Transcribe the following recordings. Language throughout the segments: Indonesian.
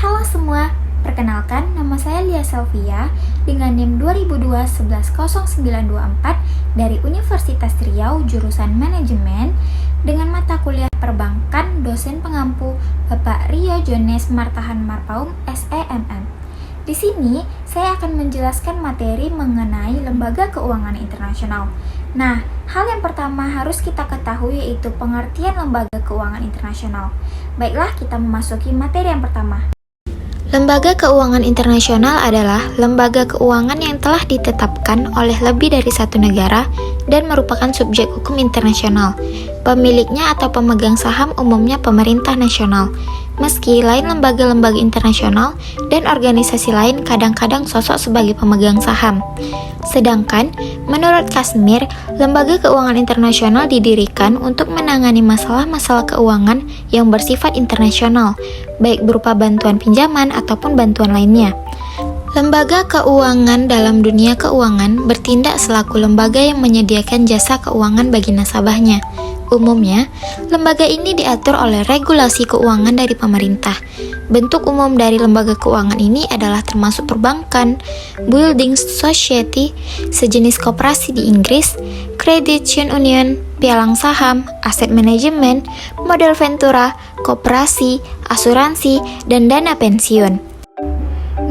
Halo semua, perkenalkan nama saya Lia Selvia dengan NIM 2002-110924 dari Universitas Riau jurusan Manajemen dengan mata kuliah Perbankan, dosen pengampu Bapak Rio Jones Martahan Marpaung, SEMM. Di sini, saya akan menjelaskan materi mengenai lembaga keuangan internasional. Nah, hal yang pertama harus kita ketahui yaitu pengertian lembaga keuangan internasional. Baiklah, kita memasuki materi yang pertama. Lembaga keuangan internasional adalah lembaga keuangan yang telah ditetapkan oleh lebih dari satu negara dan merupakan subjek hukum internasional. Pemiliknya atau pemegang saham umumnya pemerintah nasional. Meski lain lembaga-lembaga internasional dan organisasi lain kadang-kadang sosok sebagai pemegang saham. Sedangkan, menurut Kashmir, lembaga keuangan internasional didirikan untuk menangani masalah-masalah keuangan yang bersifat internasional, baik berupa bantuan pinjaman ataupun bantuan lainnya. Lembaga keuangan dalam dunia keuangan bertindak selaku lembaga yang menyediakan jasa keuangan bagi nasabahnya. Umumnya, lembaga ini diatur oleh regulasi keuangan dari pemerintah. Bentuk umum dari lembaga keuangan ini adalah termasuk perbankan, building society, sejenis koperasi di Inggris, credit union, pialang saham, aset manajemen, modal ventura, koperasi, asuransi, dan dana pensiun.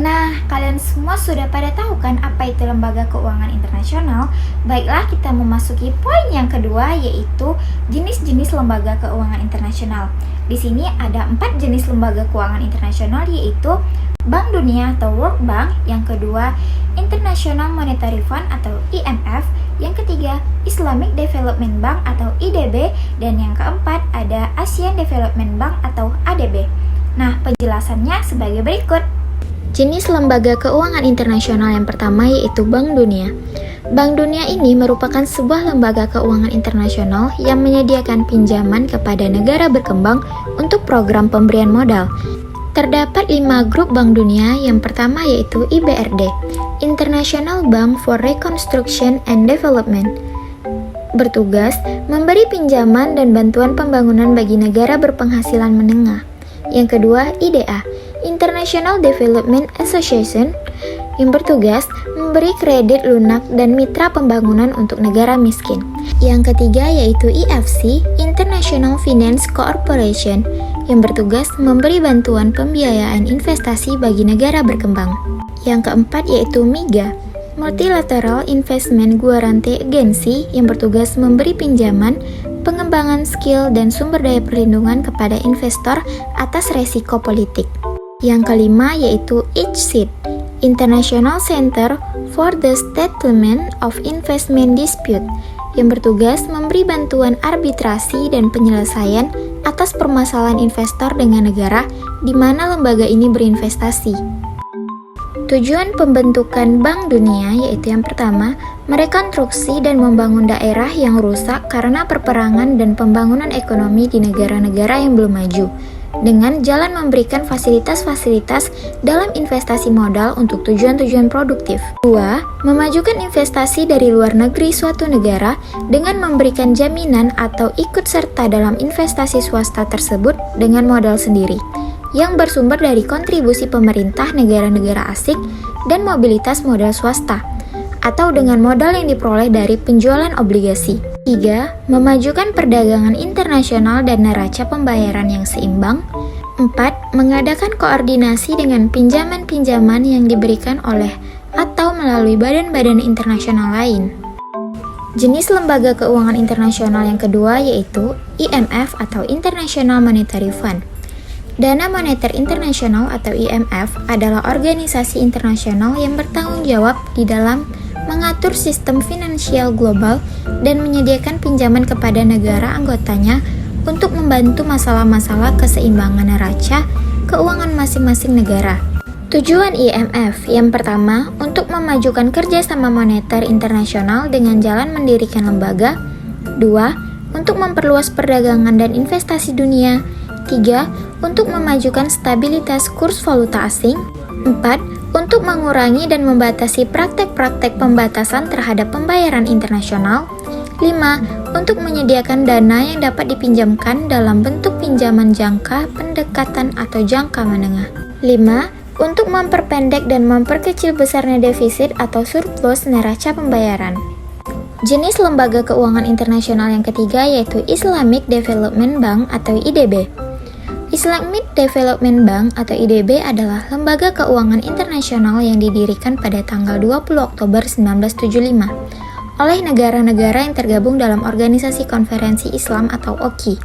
Nah, kalian semua sudah pada tahu kan apa itu lembaga keuangan internasional? Baiklah, kita memasuki poin yang kedua yaitu jenis-jenis lembaga keuangan internasional. Di sini ada 4 jenis lembaga keuangan internasional yaitu Bank Dunia atau World Bank, yang kedua International Monetary Fund atau IMF, yang ketiga Islamic Development Bank atau IDB, dan yang keempat ada Asian Development Bank atau ADB. Nah, penjelasannya sebagai berikut. Jenis lembaga keuangan internasional yang pertama yaitu Bank Dunia. Bank Dunia ini merupakan sebuah lembaga keuangan internasional yang menyediakan pinjaman kepada negara berkembang untuk program pemberian modal. Terdapat 5 grup Bank Dunia. Yang pertama yaitu IBRD, International Bank for Reconstruction and Development. Bertugas memberi pinjaman dan bantuan pembangunan bagi negara berpenghasilan menengah. Yang kedua, IDA, International Development Association, yang bertugas memberi kredit lunak dan mitra pembangunan untuk negara miskin. Yang ketiga yaitu IFC, International Finance Corporation, yang bertugas memberi bantuan pembiayaan investasi bagi negara berkembang. Yang keempat yaitu MIGA, Multilateral Investment Guarantee Agency, yang bertugas memberi pinjaman, pengembangan skill dan sumber daya perlindungan kepada investor atas resiko politik. Yang kelima yaitu ICSID, International Center for the Settlement of Investment Dispute, yang bertugas memberi bantuan arbitrasi dan penyelesaian atas permasalahan investor dengan negara di mana lembaga ini berinvestasi. Tujuan pembentukan Bank Dunia yaitu yang pertama, merekonstruksi dan membangun daerah yang rusak karena perperangan dan pembangunan ekonomi di negara-negara yang belum maju, dengan jalan memberikan fasilitas-fasilitas dalam investasi modal untuk tujuan-tujuan produktif. 2. Memajukan investasi dari luar negeri suatu negara dengan memberikan jaminan atau ikut serta dalam investasi swasta tersebut dengan modal sendiri, yang bersumber dari kontribusi pemerintah negara-negara asing dan mobilitas modal swasta, atau dengan modal yang diperoleh dari penjualan obligasi. 3. Memajukan perdagangan internasional dan neraca pembayaran yang seimbang. 4. Mengadakan koordinasi dengan pinjaman-pinjaman yang diberikan oleh atau melalui badan-badan internasional lain. Jenis lembaga keuangan internasional yang kedua yaitu IMF atau International Monetary Fund. Dana Moneter Internasional atau IMF adalah organisasi internasional yang bertanggung jawab di dalam mengatur sistem finansial global dan menyediakan pinjaman kepada negara anggotanya untuk membantu masalah-masalah keseimbangan neraca keuangan masing-masing negara. Tujuan IMF yang pertama, untuk memajukan kerjasama moneter internasional dengan jalan mendirikan lembaga. 2. Untuk memperluas perdagangan dan investasi dunia. 3. Untuk memajukan stabilitas kurs valuta asing. 4. Untuk mengurangi dan membatasi praktek-praktek pembatasan terhadap pembayaran internasional. 5. Untuk menyediakan dana yang dapat dipinjamkan dalam bentuk pinjaman jangka, pendekatan, atau jangka menengah. 5. Untuk memperpendek dan memperkecil besarnya defisit atau surplus neraca pembayaran. Jenis lembaga keuangan internasional yang ketiga yaitu Islamic Development Bank atau IDB. Islamic Development Bank atau IDB adalah lembaga keuangan internasional yang didirikan pada tanggal 20 Oktober 1975 oleh negara-negara yang tergabung dalam Organisasi Konferensi Islam atau OKI.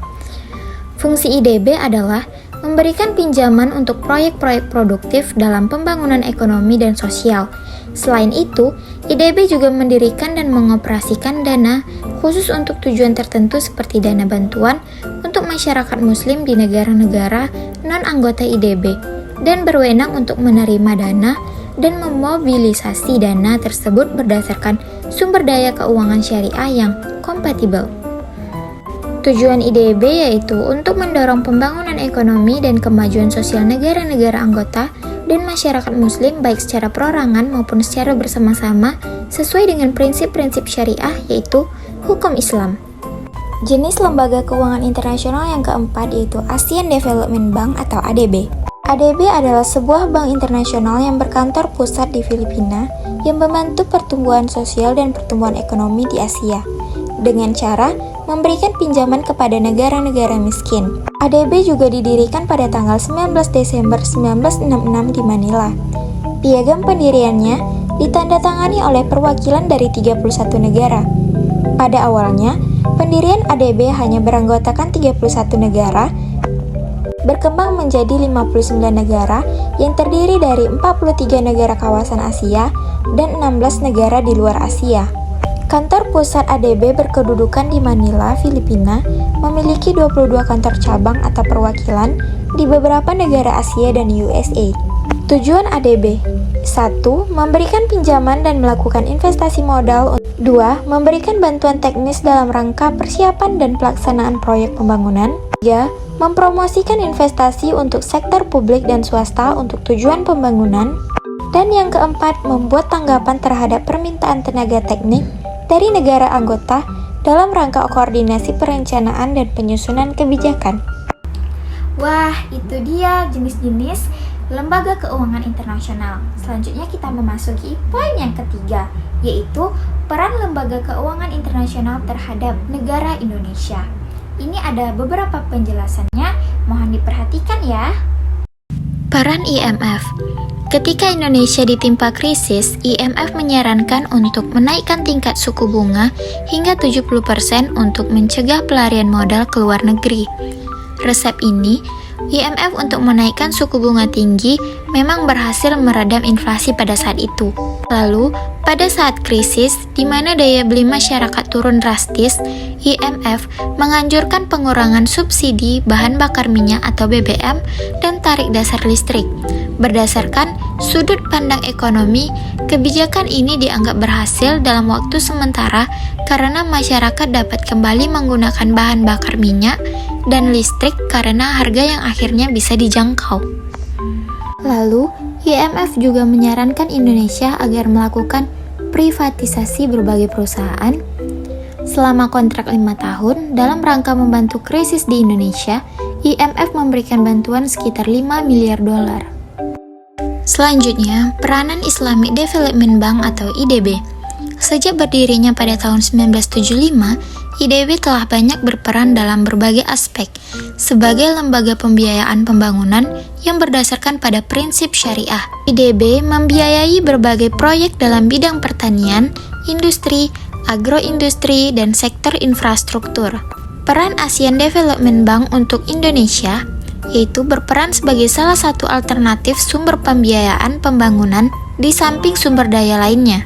Fungsi IDB adalah memberikan pinjaman untuk proyek-proyek produktif dalam pembangunan ekonomi dan sosial. Selain itu, IDB juga mendirikan dan mengoperasikan dana khusus untuk tujuan tertentu seperti dana bantuan untuk masyarakat muslim di negara-negara non-anggota IDB dan berwenang untuk menerima dana dan memobilisasi dana tersebut berdasarkan sumber daya keuangan syariah yang kompatibel. Tujuan IDB yaitu untuk mendorong pembangunan ekonomi dan kemajuan sosial negara-negara anggota dan masyarakat muslim baik secara perorangan maupun secara bersama-sama sesuai dengan prinsip-prinsip syariah yaitu hukum Islam. Jenis lembaga keuangan internasional yang keempat yaitu Asian Development Bank atau ADB. ADB adalah sebuah bank internasional yang berkantor pusat di Filipina yang membantu pertumbuhan sosial dan pertumbuhan ekonomi di Asia dengan cara memberikan pinjaman kepada negara-negara miskin. ADB juga didirikan pada tanggal 19 Desember 1966 di Manila. Piagam pendiriannya ditandatangani oleh perwakilan dari 31 negara. Pada awalnya, pendirian ADB hanya beranggotakan 31 negara, berkembang menjadi 59 negara yang terdiri dari 43 negara kawasan Asia dan 16 negara di luar Asia. Kantor pusat ADB berkedudukan di Manila, Filipina, memiliki 22 kantor cabang atau perwakilan di beberapa negara Asia dan USA. Tujuan ADB: 1. Memberikan pinjaman dan melakukan investasi modal. 2. Memberikan bantuan teknis dalam rangka persiapan dan pelaksanaan proyek pembangunan. 3. Mempromosikan investasi untuk sektor publik dan swasta untuk tujuan pembangunan. Dan yang keempat, membuat tanggapan terhadap permintaan tenaga teknik dari negara anggota dalam rangka koordinasi perencanaan dan penyusunan kebijakan. Wah, itu dia jenis-jenis lembaga keuangan internasional. Selanjutnya kita memasuki poin yang ketiga, yaitu peran lembaga keuangan internasional terhadap negara Indonesia. Ini ada beberapa penjelasannya, mohon diperhatikan ya. Peran IMF. Ketika Indonesia ditimpa krisis, IMF menyarankan untuk menaikkan tingkat suku bunga hingga 70% untuk mencegah pelarian modal ke luar negeri. Resep ini, IMF untuk menaikkan suku bunga tinggi memang berhasil meredam inflasi pada saat itu. Lalu, pada saat krisis, di mana daya beli masyarakat turun drastis, IMF menganjurkan pengurangan subsidi bahan bakar minyak atau BBM dan tarif dasar listrik. Berdasarkan sudut pandang ekonomi, kebijakan ini dianggap berhasil dalam waktu sementara karena masyarakat dapat kembali menggunakan bahan bakar minyak dan listrik karena harga yang akhirnya bisa dijangkau. Lalu, IMF juga menyarankan Indonesia agar melakukan privatisasi berbagai perusahaan selama kontrak 5 tahun dalam rangka membantu krisis di Indonesia. IMF memberikan bantuan sekitar 5 miliar dolar. Selanjutnya, peranan Islamic Development Bank atau IDB. Sejak berdirinya pada tahun 1975, IDB telah banyak berperan dalam berbagai aspek sebagai lembaga pembiayaan pembangunan yang berdasarkan pada prinsip syariah. IDB membiayai berbagai proyek dalam bidang pertanian, industri, agroindustri, dan sektor infrastruktur. Peran Asian Development Bank untuk Indonesia yaitu berperan sebagai salah satu alternatif sumber pembiayaan pembangunan di samping sumber daya lainnya,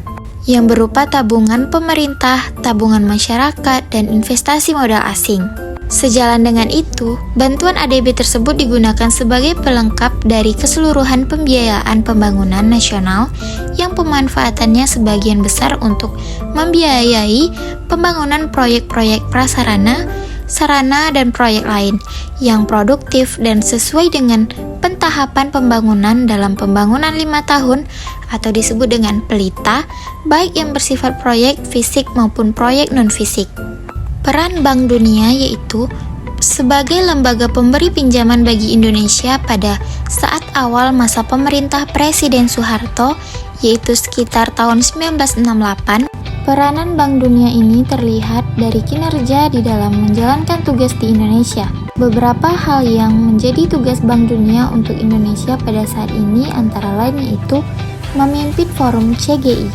yang berupa tabungan pemerintah, tabungan masyarakat, dan investasi modal asing. Sejalan dengan itu, bantuan ADB tersebut digunakan sebagai pelengkap dari keseluruhan pembiayaan pembangunan nasional yang pemanfaatannya sebagian besar untuk membiayai pembangunan proyek-proyek prasarana sarana, dan proyek lain yang produktif dan sesuai dengan pentahapan pembangunan dalam pembangunan 5 tahun atau disebut dengan PELITA, baik yang bersifat proyek fisik maupun proyek non-fisik. Peran Bank Dunia yaitu sebagai lembaga pemberi pinjaman bagi Indonesia pada saat awal masa pemerintah Presiden Soeharto, yaitu sekitar tahun 1968. Peranan Bank Dunia ini terlihat dari kinerja di dalam menjalankan tugas di Indonesia. Beberapa hal yang menjadi tugas Bank Dunia untuk Indonesia pada saat ini antara lain yaitu memimpin forum CGI.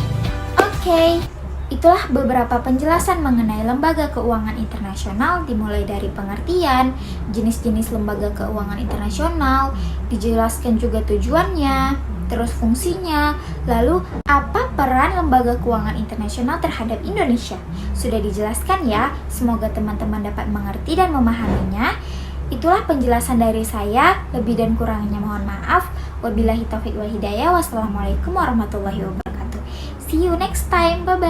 Oke, itulah beberapa penjelasan mengenai lembaga keuangan internasional, dimulai dari pengertian, jenis-jenis lembaga keuangan internasional, dijelaskan juga tujuannya, terus fungsinya, lalu apa peran lembaga keuangan internasional terhadap Indonesia. Sudah dijelaskan ya, semoga teman-teman dapat mengerti dan memahaminya. Itulah penjelasan dari saya, lebih dan kurangnya mohon maaf. Wabillahi taufiq wal hidayah. Wassalamualaikum warahmatullahi wabarakatuh. See you next time, bye bye.